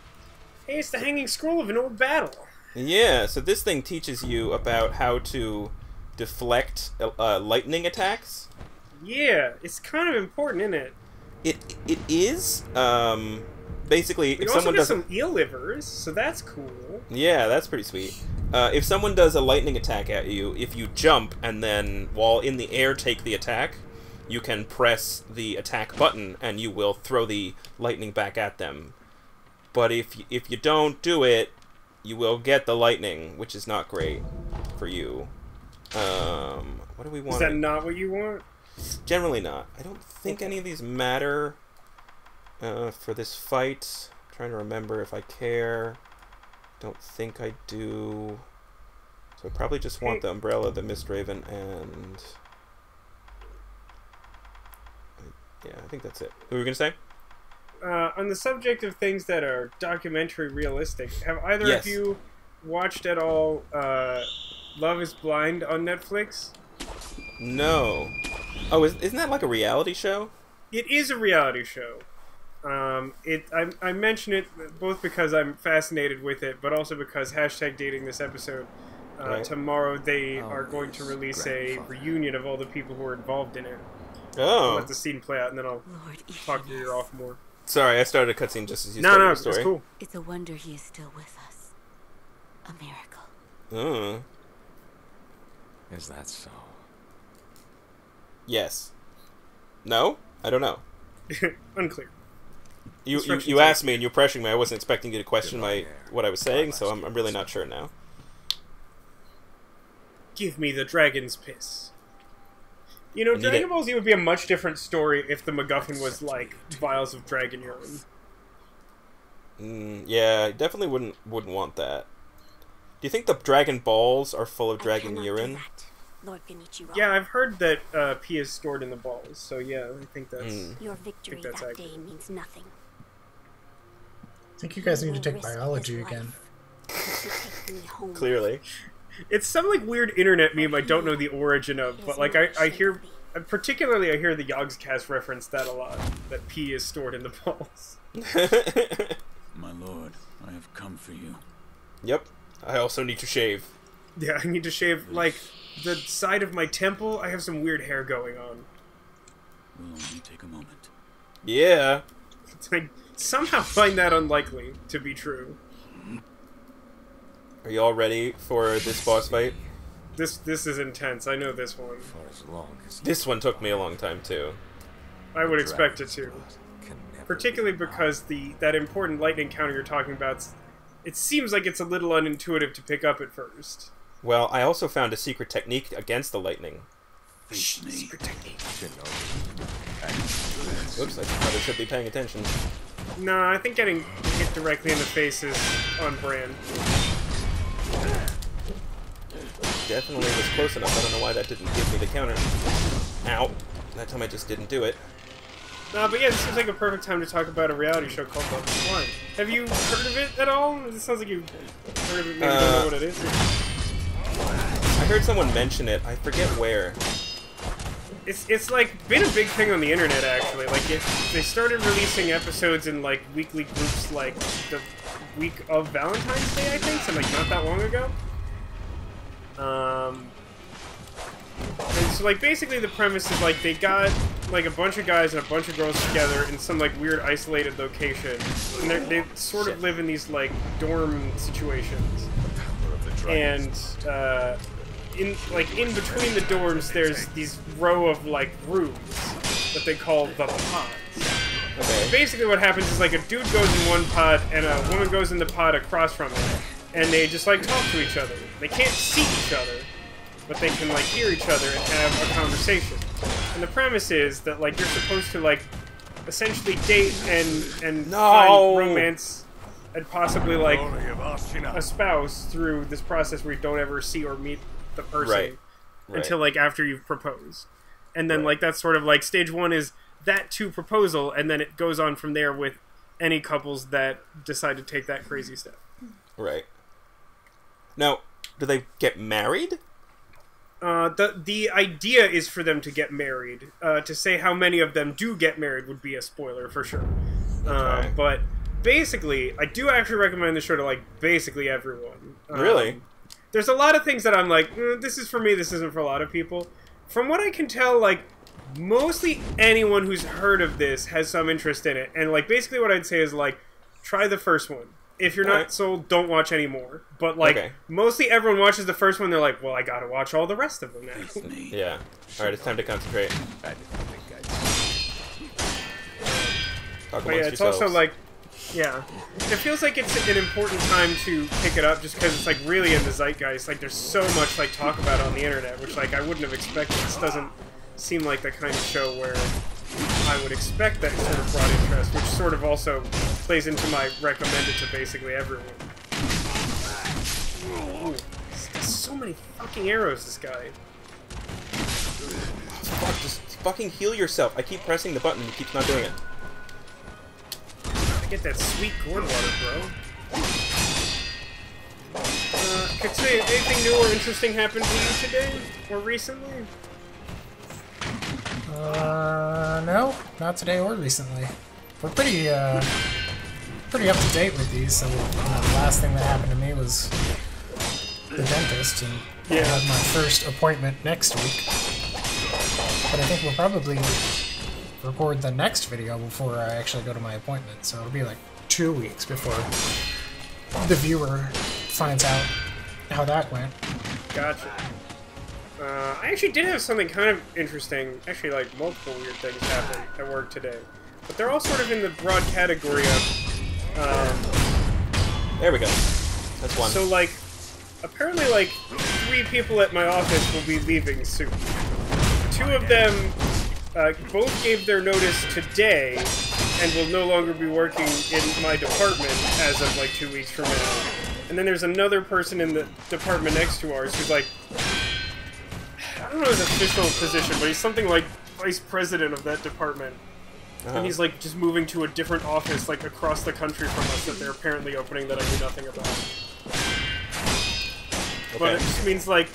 Hey, it's the hanging scroll of an old battle. Yeah, so this thing teaches you about how to deflect lightning attacks. Yeah, it's kind of important, isn't it? It is. Basically, We if also someone get does some eel livers, so that's cool. yeah, that's pretty sweet. If someone does a lightning attack at you, if you jump and then while in the air take the attack, you can press the attack button and you will throw the lightning back at them. But if you don't do it, you will get the lightning, which is not great for you. What do we want? Is that not what you want? Generally not. I don't think any of these matter for this fight. I'm trying to remember if I care. Don't think I do. So I probably just want the Umbrella, the Mistraven, and... yeah, I think that's it. What were you going to say? On the subject of things that are documentary realistic, have either Yes. of you watched at all Love is Blind on Netflix? No. Oh, isn't that like a reality show? It is a reality show. I mention it both because I'm fascinated with it, but also because hashtag dating this episode. Right. Tomorrow they are going to release a reunion of all the people who were involved in it. I'll Oh. let the scene play out, and then I'll Lord talk your ear off more. Sorry, I started a cutscene just as you No, started no, the it's story. cool. It's a wonder he is still with us. A miracle. Oh. Is that so? Yes. No? I don't know. Unclear. You Instructions asked me and you're pressuring me. I wasn't expecting you to question Goodbye, what I was saying, so I'm really not sure now. Give me the dragon's piss. You know, Need Dragon it. Ball Z would be a much different story if the MacGuffin was like vials of dragon urine. Yeah, I definitely wouldn't want that. Do you think the Dragon Balls are full of I dragon cannot do urine? that, Lord Genichiro. Yeah, I've heard that pee is stored in the balls, so yeah, I think that's... Your victory that's that accurate. day means nothing. I think you guys need to Will take risk his biology life again. to take me home. Clearly. It's some like weird internet meme I don't know the origin of, but like I hear... Particularly I hear the Yogscast reference that a lot, that pee is stored in the balls. My lord, I have come for you. Yep. I also need to shave. Yeah, I need to shave, like, the side of my temple. I have some weird hair going on. Will only take a moment. Yeah. I somehow find that unlikely to be true. Are you all ready for this boss fight? This is intense. I know this one. For as long as This one took me a long time, too. I would expect it to. dragon's blood can never Particularly be because that important lightning counter you're talking about, it seems like it's a little unintuitive to pick up at first. Well, I also found a secret technique against the lightning. Face me. Secret technique. Oops, I probably should be paying attention. No, I think getting hit directly in the face is on brand. Definitely was close enough. I don't know why that didn't give me the counter. Ow. That time I just didn't do it. No, but yeah, this seems like a perfect time to talk about a reality show called Love is Blind. Have you heard of it at all? It sounds like you've heard of it, maybe don't know what it is. I heard someone mention it. I forget where. It's like been a big thing on the internet actually. Like they started releasing episodes in like weekly groups like the week of Valentine's Day, I think, so like not that long ago. And so like basically the premise is like they got like a bunch of guys and a bunch of girls together in some like weird isolated location, and they sort of live in these like dorm situations. And in between the dorms, there's these row of like rooms that they call the pods. Okay. Basically, what happens is like a dude goes in one pod and a woman goes in the pod across from him, and they just like talk to each other. They can't see each other, but they can like hear each other and have a conversation. And the premise is that like you're supposed to like essentially date and find romance and possibly like a spouse through this process where you don't ever see or meet the person until like after you've proposed. And then like that's sort of like stage one is that to proposal, and then it goes on from there with any couples that decide to take that crazy step. Right. Now, do they get married? The idea is for them to get married. To say how many of them do get married would be a spoiler for sure. Okay. But basically, I do actually recommend the show to like basically everyone. Really? There's a lot of things that I'm like, this is for me, this isn't for a lot of people. From what I can tell, like, mostly anyone who's heard of this has some interest in it. And, like, basically what I'd say is, like, try the first one. If you're not sold, don't watch any more. But, like, mostly everyone watches the first one, they're like, well, I gotta watch all the rest of them now. Yeah. Alright, it's time to concentrate. Talk But yeah, it's also, like, yeah. It feels like it's an important time to pick it up just because it's, like, really in the zeitgeist. Like, there's so much, like, talk about it on the internet, which, like, I wouldn't have expected. This doesn't seem like the kind of show where I would expect that sort of broad interest, which sort of also plays into my recommended to basically everyone. Ooh, he's got so many fucking arrows, this guy. Fuck, just fucking heal yourself. I keep pressing the button, it keeps not doing it. Get that sweet gourd water, bro. Cotillion, anything new or interesting happened to you today? Or recently? No, not today or recently. We're pretty up to date with these, so the last thing that happened to me was the dentist, and I have my first appointment next week. But I think we'll probably record the next video before I actually go to my appointment, so it'll be like 2 weeks before the viewer finds out how that went. Gotcha. I actually did have something kind of interesting, actually like multiple weird things happen at work today, but they're all sort of in the broad category of there we go. That's one. So like apparently like 3 people at my office will be leaving soon. 2 of them both gave their notice today and will no longer be working in my department as of like 2 weeks from now. And then there's another person in the department next to ours who's like, I don't know his official position, but he's something like vice president of that department. And he's like just moving to a different office like across the country from us that they're apparently opening that I knew nothing about. But it just means like,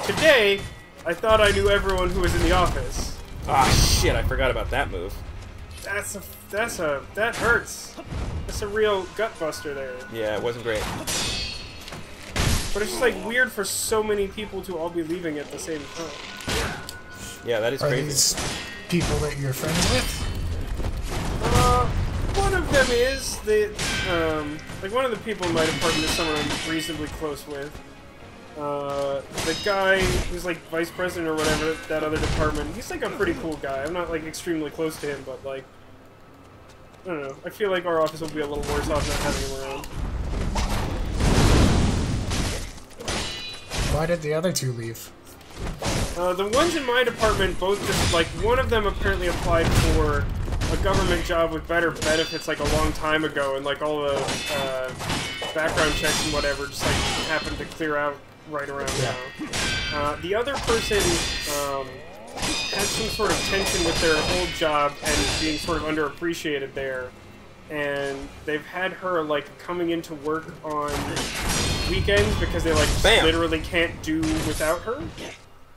today, I thought I knew everyone who was in the office. Ah, shit, I forgot about that move. That hurts. That's a real gut buster there. Yeah, it wasn't great. But it's just like weird for so many people to all be leaving at the same time. Yeah, that is Are crazy. these people that you're friends with? One of them is like one of the people in my department is someone I'm reasonably close with. The guy who's like vice president or whatever, that other department, he's like a pretty cool guy. I'm not like extremely close to him, but like, I don't know. I feel like our office will be a little worse off not having him around. Why did the other two leave? The ones in my department both just, like, one of them apparently applied for a government job with better benefits, like, a long time ago, and, like, all the, background checks and whatever just, like, happened to clear out right around now. The other person, had some sort of tension with their old job and being sort of underappreciated there, and they've had her, like, coming into work on weekends because they, like, just literally can't do without her.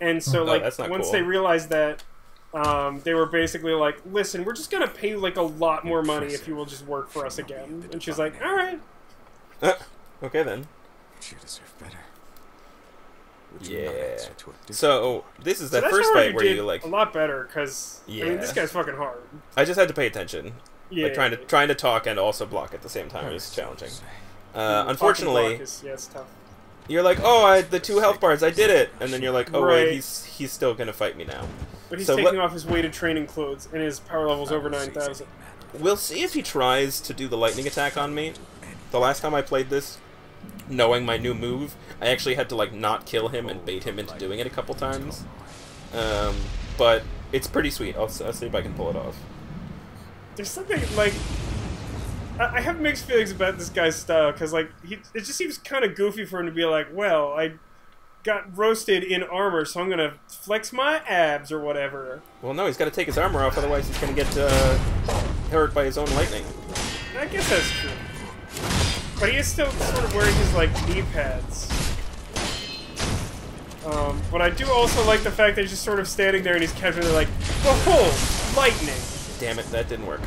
And so, like, once they realized that, they were basically like, listen, we're just gonna pay you, like, a lot more money if you will just work for us again. And she's like, alright. Okay, then. You deserve better. Yeah. So, this is that first fight where you, like... a lot better, because, I mean, this guy's fucking hard. I just had to pay attention. Yeah. Like, trying to talk and also block at the same time is challenging. Unfortunately... yeah, it's tough. You're like, oh, the 2 health bars, I did it! And then you're like, oh wait, he's still gonna fight me now. But he's taking off his weighted training clothes, and his power level's over 9,000. We'll see if he tries to do the lightning attack on me. The last time I played this, knowing my new move, I actually had to, like, not kill him and bait him into doing it a couple times. But it's pretty sweet. I'll see if I can pull it off. There's something, like... I have mixed feelings about this guy's style, because, like, it just seems kind of goofy for him to be like, well, I got roasted in armor, so I'm gonna flex my abs or whatever. Well, no, he's got to take his armor off, otherwise he's gonna get hurt by his own lightning. I guess that's true. But he is still sort of wearing his, like, knee pads. But I do also like the fact that he's just sort of standing there and he's casually like, behold, lightning! Damn it, that didn't work.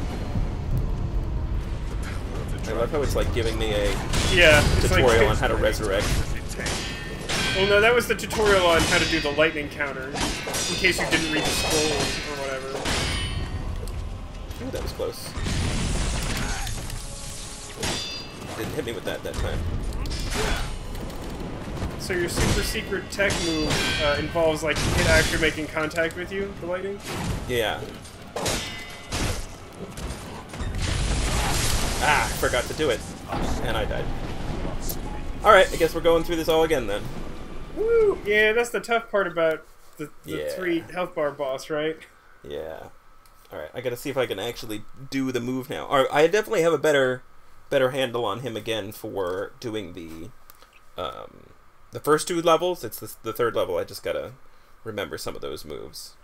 I love how it's like giving me a tutorial on how to resurrect. Well, no, that was the tutorial on how to do the lightning counter, in case you didn't read the scrolls or whatever. Ooh, that was close. Didn't hit me with that time. So your super secret tech move involves, like, it actually making contact with you, the lightning? Yeah. Ah, I forgot to do it. And I died. Alright, I guess we're going through this all again then. Woo! Yeah, that's the tough part about the 3 health bar boss, right? Yeah. Alright, I gotta see if I can actually do the move now. Alright, I definitely have a better handle on him again for doing the first 2 levels. It's the 3rd level, I just gotta remember some of those moves.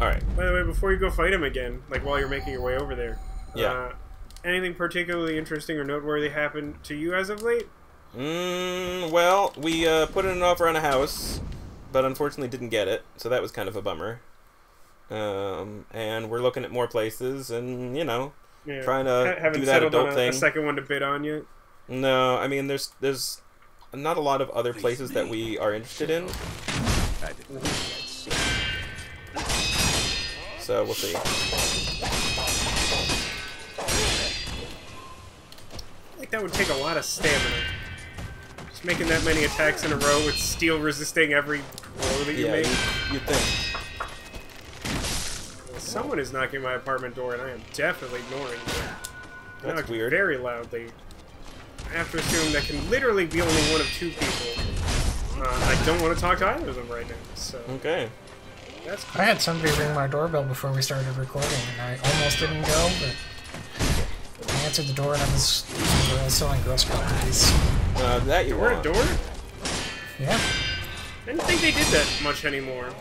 Alright. By the way, before you go fight him again, like while you're making your way over there, anything particularly interesting or noteworthy happened to you as of late? Well, we put in an offer on a house, but unfortunately didn't get it, so that was kind of a bummer. And we're looking at more places, and, you know, trying to do that adult thing. Haven't settled on a second one to bid on yet? No, I mean, there's not a lot of other places that we are interested in. So we'll see. I think that would take a lot of stamina. Just making that many attacks in a row with steel resisting every blow that you make. You'd think. Well, someone is knocking my apartment door, and I am definitely ignoring them. That's weird. Very loudly. I have to assume that can literally be only one of 2 people. I don't want to talk to either of them right now. So. Okay. That's cool. I had somebody ring my doorbell before we started recording, and I almost didn't go, but I answered the door and I was selling Girl Scout cookies. That you were a door? Yeah. I didn't think they did that much anymore.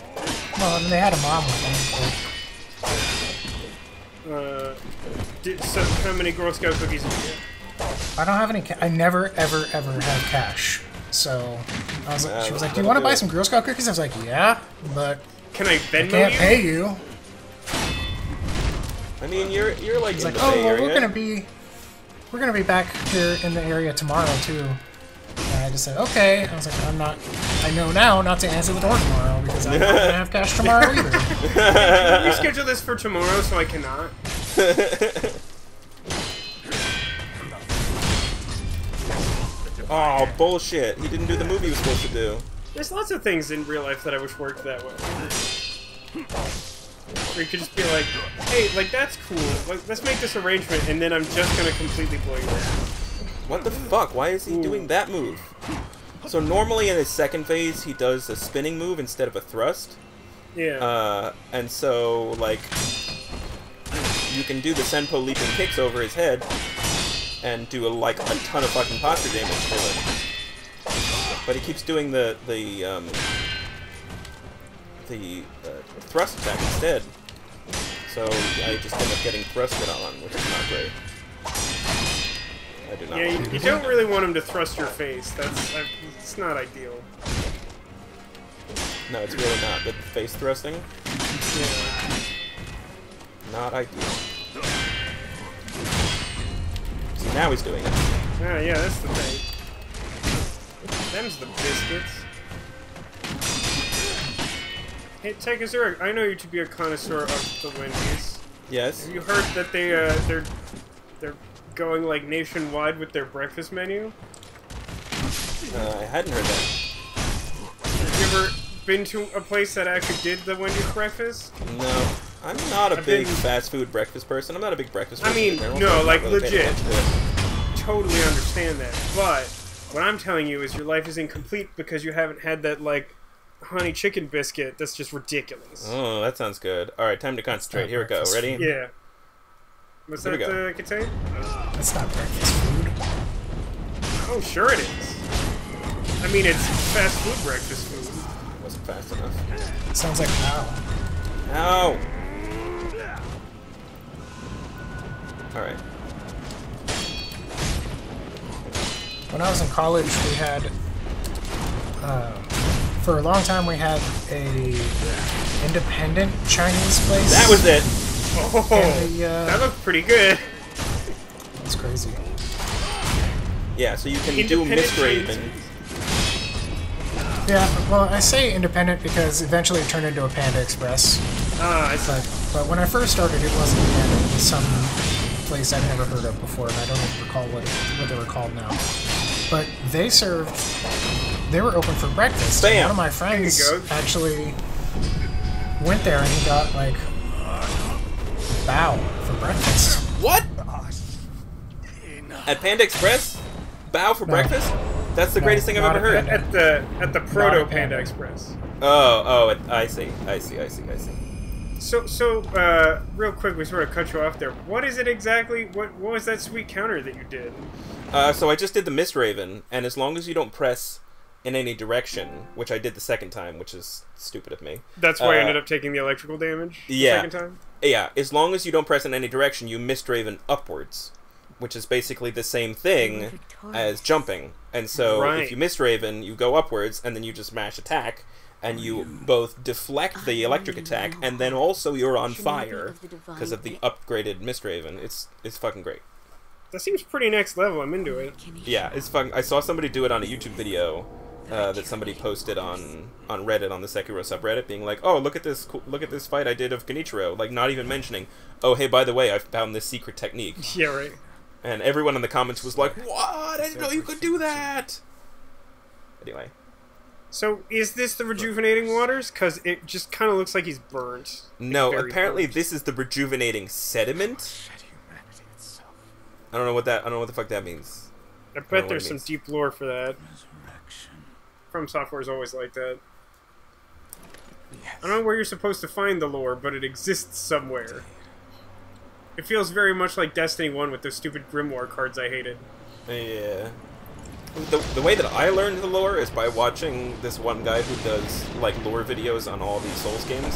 Well, I mean, they had a mom with them. So how many Girl Scout cookies did you get? I don't have any. I never, ever have cash. So I was like, she was like, "Do you want to buy some Girl Scout cookies?" I was like, "Yeah, but can I Venmo can't pay you." I mean, you're like. He's like, "Oh, well, we're gonna be we're gonna be back here in the area tomorrow too. And I just said, okay. I was like, I know now not to answer the door tomorrow because I'm not gonna have cash tomorrow either. Can you schedule this for tomorrow so I cannot? Oh, bullshit. He didn't do the move he was supposed to do. There's lots of things in real life that I wish worked that way. Where you could just be like, hey, like, that's cool. Like, let's make this arrangement, and then I'm just gonna completely blow you away. What the fuck? Why is he doing that move? So normally in his second phase, he does a spinning move instead of a thrust. Yeah. And so, like, you can do the Senpo leaping kicks over his head and do, like, a ton of fucking posture damage to him. But he keeps doing the thrust attack instead. So I just end up getting thrusted on, which is not great. I do not. Yeah, you don't really want him to thrust your face. It's not ideal. No, it's really not. The face thrusting? Yeah. Not ideal. See, now he's doing it. Ah, yeah, that's the thing. Them's the biscuits. Hey, TekAzurik, I know you to be a connoisseur of the Wendy's. Yes. Have you heard that they're going like nationwide with their breakfast menu? I hadn't heard that. Have you ever been to a place that actually did the Wendy's breakfast? No. I'm not a big fast food breakfast person. I'm not a big breakfast person. I mean, in general, no, so I'm like, not really paying legit. attention to it. Totally understand that, but what I'm telling you is your life is incomplete because you haven't had that, like, honey chicken biscuit that's just ridiculous. Oh, that sounds good. Alright, time to concentrate. Here we go. Ready? Yeah. What's Here we that go. contain? That's not breakfast food. Oh, sure it is. I mean, it's fast food breakfast food. Wasn't fast enough. Sounds like cow. Ow! Alright. When I was in college, we had, for a long time, we had a independent Chinese place. That was it! Oh, And that looked pretty good. That's crazy. Yeah, so you can do Independent Misraven. Yeah, well, I say independent because eventually it turned into a Panda Express. Ah, I see. But when I first started, it wasn't Panda. It was some place I'd never heard of before, and I don't even recall what they were called now. But they were open for breakfast. Bam! One of my friends There you go. actually went there and he got, like, bao for breakfast. What? At Panda Express? Bow for breakfast? That's the greatest thing I've not ever at heard. Panda. At the proto Panda. Panda Express. I see. So, real quick, we sort of cut you off there. What is it exactly? What was that sweet counter that you did? So I just did the Misraven, and as long as you don't press in any direction, which I did the second time, which is stupid of me. That's why I ended up taking the electrical damage the second time? Yeah, as long as you don't press in any direction, you Misraven upwards, which is basically the same thing as jumping. And so if you Misraven, you go upwards, and then you just mash attack, and you both deflect the electric attack, and then also you're on fire because of the upgraded Misraven. It's fucking great. That seems pretty next level. I'm into it. Yeah, it's fun. I saw somebody do it on a YouTube video that somebody posted on Reddit, on the Sekiro subreddit, being like, "Oh, look at this fight I did of Genichiro," like not even mentioning, "Oh, hey, by the way, I found this secret technique." Yeah, right. And everyone in the comments was like, "What? I didn't know you could do that." Anyway. So, is this the rejuvenating waters? Because it just kind of looks like he's burnt. No, Very apparently burnt. this is the rejuvenating sediment. I don't know what the fuck that means. I know bet what there's it some means. deep lore for that. From Software is always like that. I don't know where you're supposed to find the lore, but it exists somewhere. It feels very much like Destiny 1 with those stupid Grimoire cards I hated. Yeah. The way that I learned the lore is by watching this one guy who does like lore videos on all these Souls games.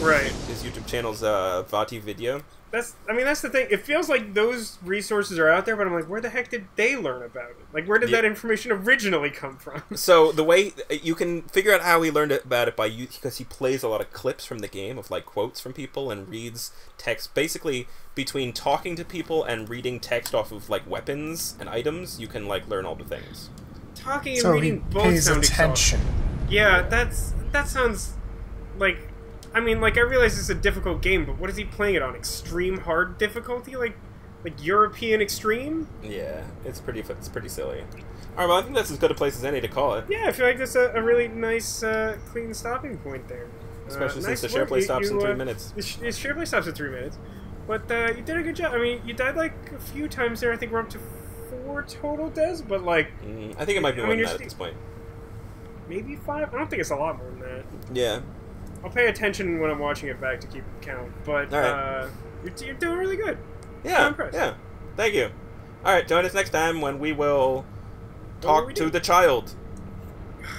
Right. His YouTube channel's Vati Video. I mean, that's the thing. It feels like those resources are out there, but I'm like, where the heck did they learn about it? Like, where did that information originally come from? So the way you can figure out how he learned about it because he plays a lot of clips from the game of like quotes from people and reads text. Basically, between talking to people and reading text off of like weapons and items, you can like learn all the things. Talking and So he reading both pays sound attention. exhausting. Yeah, that sounds like. I mean, like, I realize it's a difficult game, but what is he playing it on? Extreme hard difficulty? Like European extreme? Yeah, it's pretty silly. Alright, well, I think that's as good a place as any to call it. Yeah, I feel like that's a really nice, clean stopping point there. Especially since nice the share work. play stops in 3 minutes. The share play stops in 3 minutes. But you did a good job. I mean, you died, like, a few times there. I think we're up to 4 total deaths, but, like... I think it might be more than that at this point. Maybe 5? I don't think it's a lot more than that. Yeah. I'll pay attention when I'm watching it back to keep count, but right. you're doing really good. Yeah, I'm impressed. yeah. Thank you. Alright, join us next time when we will talk to the child.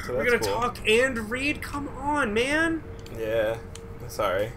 So We're gonna talk and read? Come on, man! Yeah, sorry.